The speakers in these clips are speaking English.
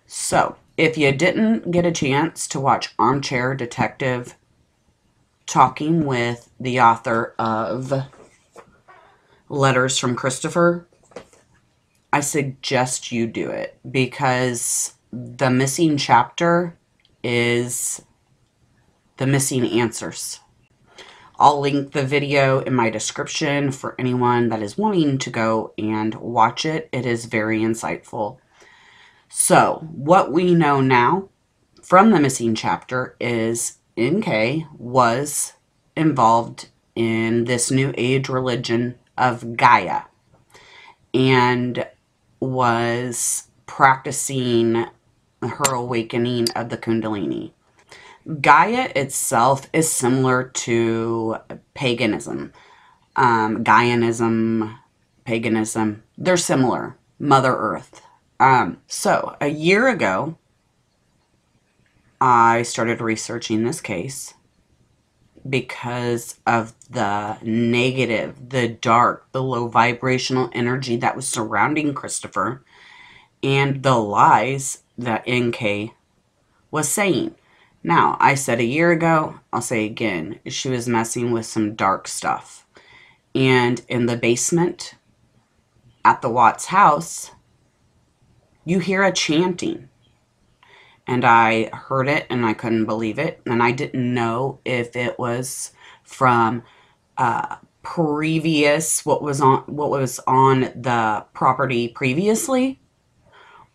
So, if you didn't get a chance to watch Armchair Detective talking with the author of Letters from Christopher, I suggest you do it, because the missing chapter is the missing answers. I'll link the video in my description for anyone that is wanting to go and watch it. It is very insightful. So, what we know now from the missing chapter is NK was involved in this new age religion of Gaia and was practicing her awakening of the Kundalini. Gaia itself is similar to paganism. Gaianism, paganism, they're similar. Mother Earth. So a year ago, I started researching this case because of the negative, the dark, the low vibrational energy that was surrounding Christopher and the lies that NK was saying. Now, I said a year ago, I'll say again, she was messing with some dark stuff. And in the basement at the Watts house, you hear a chanting. And I heard it and I couldn't believe it. And I didn't know if it was from previous, what was on the property previously,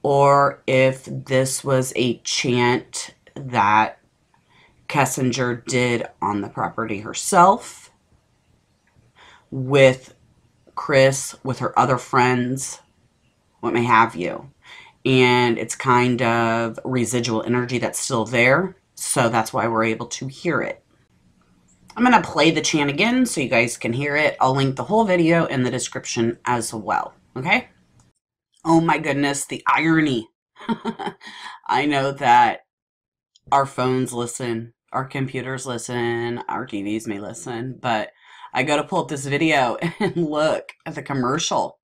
or if this was a chant that Kessinger did on the property herself, with Chris, with her other friends, what may have you. And it's kind of residual energy that's still there, so that's why we're able to hear it. I'm going to play the chant again so you guys can hear it. I'll link the whole video in the description as well, okay? Oh my goodness, the irony. I know that our phones listen, our computers listen, our TVs may listen, but I got to pull up this video and look at the commercial.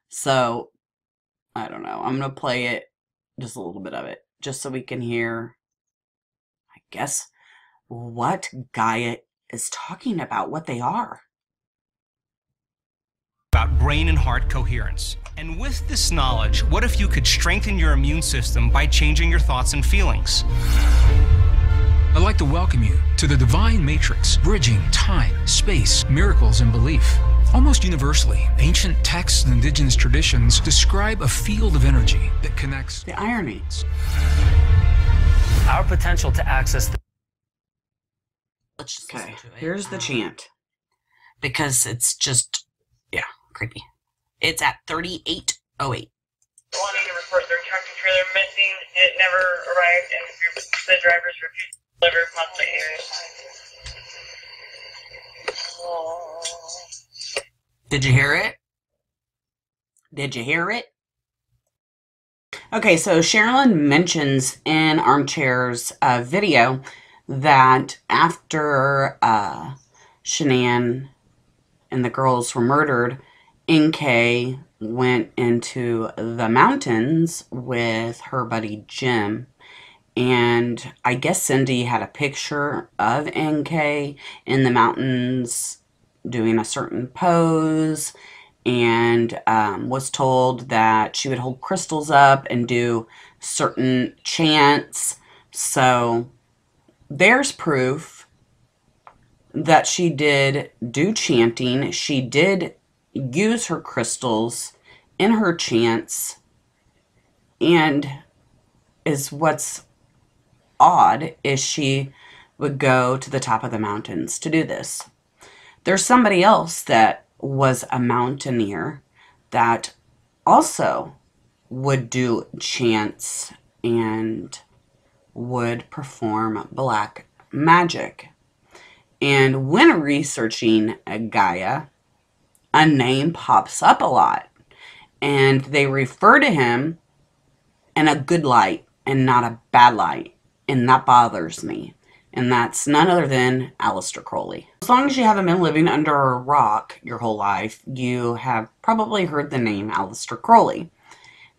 So, I don't know. I'm going to play it, just a little bit of it, just so we can hear, I guess, what Gaia is talking about, what they are. About brain and heart coherence. And with this knowledge, what if you could strengthen your immune system by changing your thoughts and feelings? I'd like to welcome you to the Divine Matrix, bridging time, space, miracles, and belief. Almost universally, ancient texts and indigenous traditions describe a field of energy that connects the irony. Our potential to access the... Okay, here's the chant. Because it's just, yeah, creepy. It's at 3808. Wanting to report their tractor trailer missing. It never arrived and the drivers refused to deliver past the area. Did you hear it? Did you hear it? Okay, so Sherilyn mentions in Armchair's video that after Shanann and the girls were murdered, NK went into the mountains with her buddy Jim. And I guess Cindy had a picture of NK in the mountains doing a certain pose, and was told that she would hold crystals up and do certain chants. So there's proof that she did do chanting. She did use her crystals in her chants, and is what's odd is she would go to the top of the mountains to do this. There's somebody else that was a mountaineer that also would do chants and would perform black magic. And when researching Gaia, a name pops up a lot. And they refer to him in a good light and not a bad light. And that bothers me. and that's none other than Aleister Crowley. As long as you haven't been living under a rock your whole life, you have probably heard the name Aleister Crowley.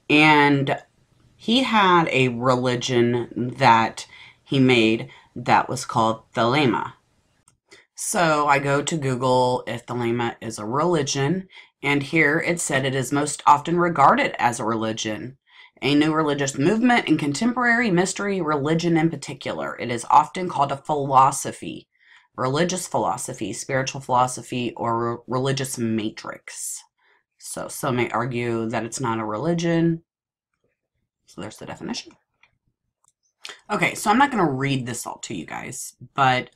And he had a religion that he made that was called Thelema. So I go to Google if Thelema is a religion, and here it said it is most often regarded as a religion. A new religious movement in contemporary mystery religion in particular. It is often called a philosophy, religious philosophy, spiritual philosophy, or religious matrix. So some may argue that it's not a religion. So there's the definition. Okay, so I'm not going to read this all to you guys, but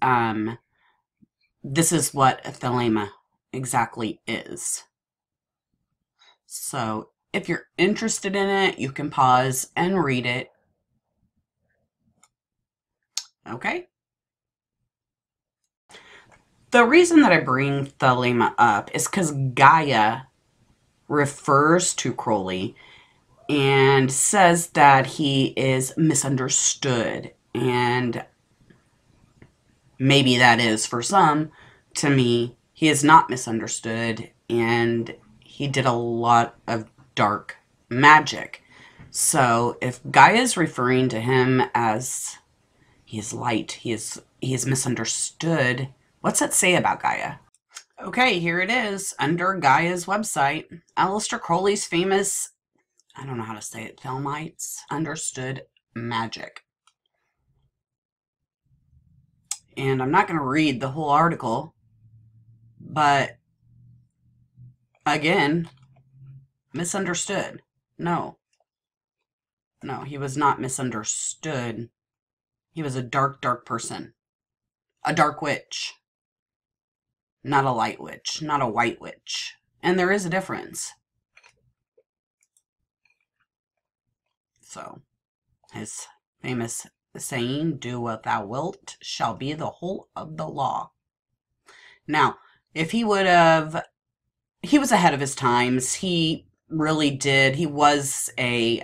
this is what Thelema exactly is. So if you're interested in it, you can pause and read it. Okay? The reason that I bring Thelema up is because Gaia refers to Crowley and says that he is misunderstood. And maybe that is for some. To me, he is not misunderstood, and he did a lot of dark magic. So if Gaia is referring to him as he is light, he is misunderstood, what's that say about Gaia? Okay, here it is under Gaia's website. Aleister Crowley's famous, I don't know how to say it, Thelemites understood magic. And I'm not going to read the whole article, but again, misunderstood. No, he was not misunderstood. He was a dark, dark person. A dark witch. Not a light witch. Not a white witch. And there is a difference. So, his famous saying, "Do what thou wilt shall be the whole of the law." Now, if he would have, he was ahead of his times. He really did. He was a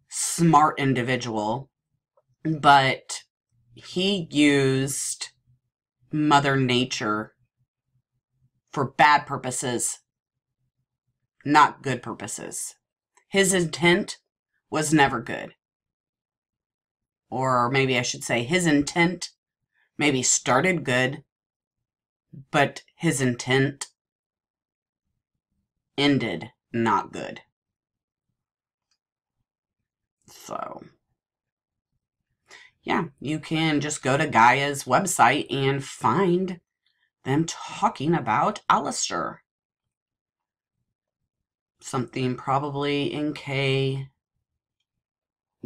smart individual, but he used Mother Nature for bad purposes, not good purposes. His intent was never good. Or maybe I should say his intent maybe started good, but his intent ended not good. So, yeah, you can just go to Gaia's website and find them talking about Aleister. Something probably NK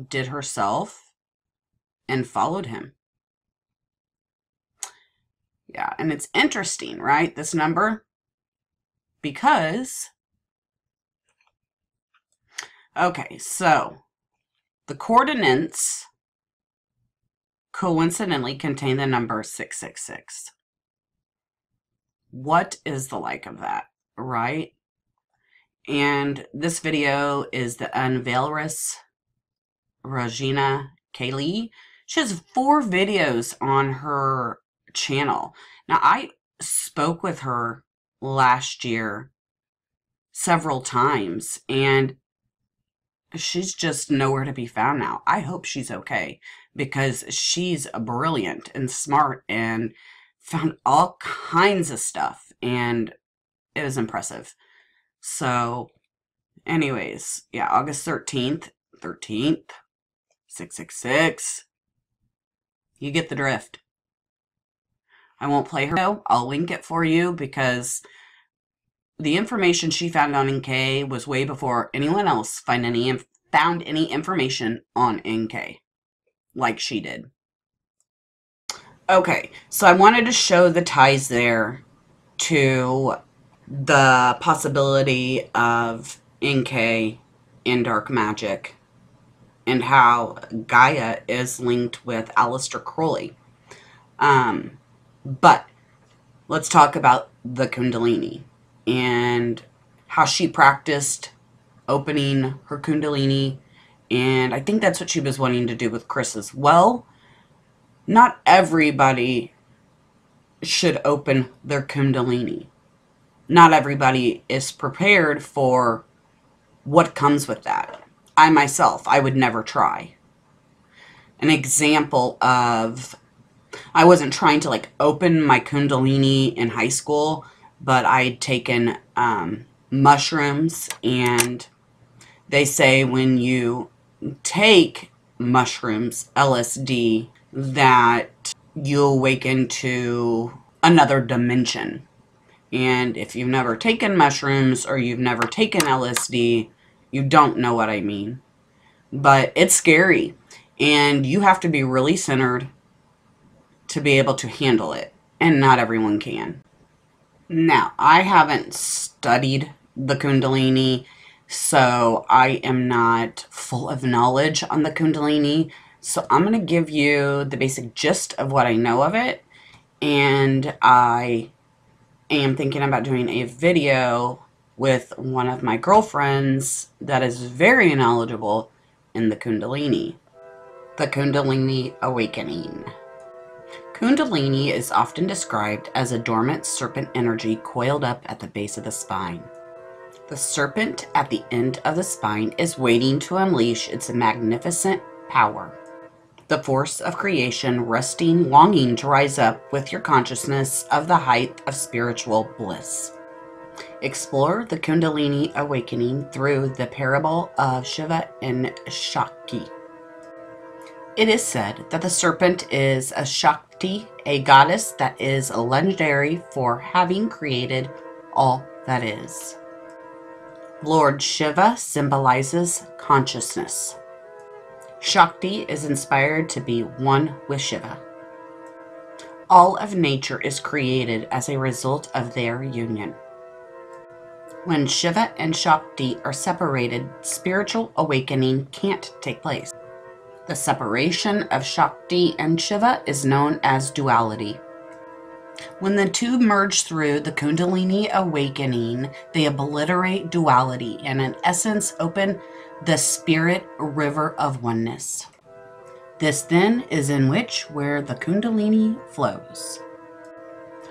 did herself and followed him. Yeah, and it's interesting, right, this number? Because, okay, so the coordinates coincidentally contain the number 666. What is the like of that, right? And this video is the Unveileress Reginae Caeli. She has 4 videos on her channel. Now, I spoke with her last year several times, and she's just nowhere to be found now. I hope she's okay, because she's brilliant and smart and found all kinds of stuff, and it was impressive. So, anyways, yeah, August 13th, 666. You get the drift. I won't play her. I'll link it for you because the information she found on NK was way before anyone else found any information on NK like she did. Okay, so I wanted to show the ties there to the possibility of NK in dark magic and how Gaia is linked with Aleister Crowley. But let's talk about the Kundalini and how she practiced opening her Kundalini. And I think that's what she was wanting to do with Chris as well. Not everybody should open their Kundalini. Not everybody is prepared for what comes with that. I myself, I would never try. An example of, I wasn't trying to like open my Kundalini in high school, but I'd taken mushrooms, and they say when you take mushrooms, LSD, that you'll awaken to another dimension. And if you've never taken mushrooms or you've never taken LSD, you don't know what I mean. But it's scary, and you have to be really centered to be able to handle it, and not everyone can. Now, I haven't studied the Kundalini, so I am not full of knowledge on the Kundalini. So I'm going to give you the basic gist of what I know of it, and I am thinking about doing a video with one of my girlfriends that is very knowledgeable in the Kundalini. The Kundalini Awakening. Kundalini is often described as a dormant serpent energy coiled up at the base of the spine. The serpent at the end of the spine is waiting to unleash its magnificent power. The force of creation resting, longing to rise up with your consciousness of the height of spiritual bliss. Explore the Kundalini Awakening through the parable of Shiva and Shakti. It is said that the serpent is a Shakti, a goddess that is legendary for having created all that is. Lord Shiva symbolizes consciousness. Shakti is inspired to be one with Shiva. All of nature is created as a result of their union. When Shiva and Shakti are separated, spiritual awakening can't take place. The separation of Shakti and Shiva is known as duality. When the two merge through the Kundalini Awakening, they obliterate duality and in essence open the spirit river of oneness. This then is in which where the Kundalini flows.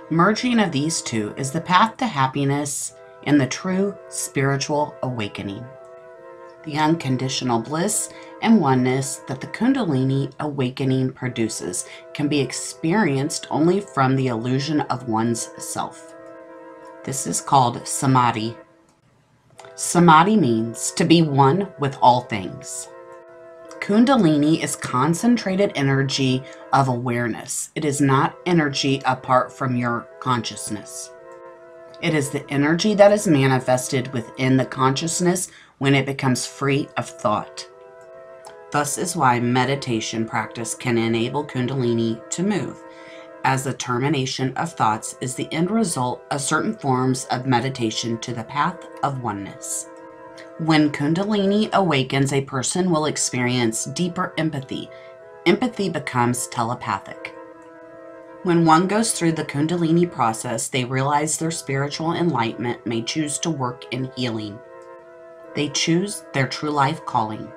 Merging of these two is the path to happiness and the true spiritual awakening. The unconditional bliss and oneness that the Kundalini Awakening produces can be experienced only from the illusion of one's self. This is called samadhi. Samadhi means to be one with all things. Kundalini is concentrated energy of awareness. It is not energy apart from your consciousness. It is the energy that is manifested within the consciousness when it becomes free of thought. Thus is why meditation practice can enable Kundalini to move, as the termination of thoughts is the end result of certain forms of meditation to the path of oneness. When Kundalini awakens, a person will experience deeper empathy. Empathy becomes telepathic. When one goes through the Kundalini process, they realize their spiritual enlightenment may choose to work in healing. They choose their true life calling.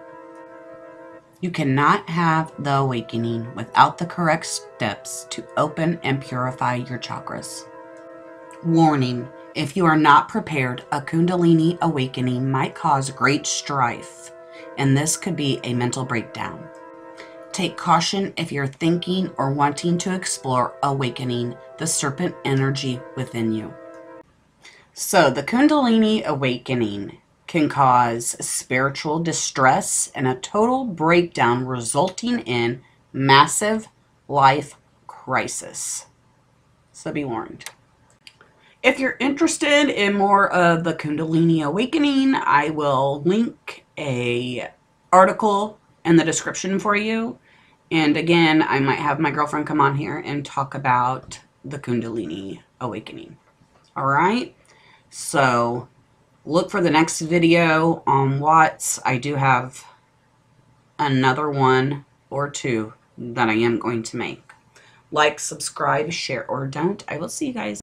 You cannot have the awakening without the correct steps to open and purify your chakras. Warning: if you are not prepared, a Kundalini awakening might cause great strife, and this could be a mental breakdown. Take caution if you're thinking or wanting to explore awakening the serpent energy within you. So the Kundalini awakening can cause spiritual distress and a total breakdown, resulting in massive life crisis. So be warned. If you're interested in more of the Kundalini Awakening, I will link a article in the description for you. And again, I might have my girlfriend come on here and talk about the Kundalini Awakening. All right. So look for the next video on Watts. I do have another one or two that I am going to make. Like, subscribe, share, or don't. I will see you guys.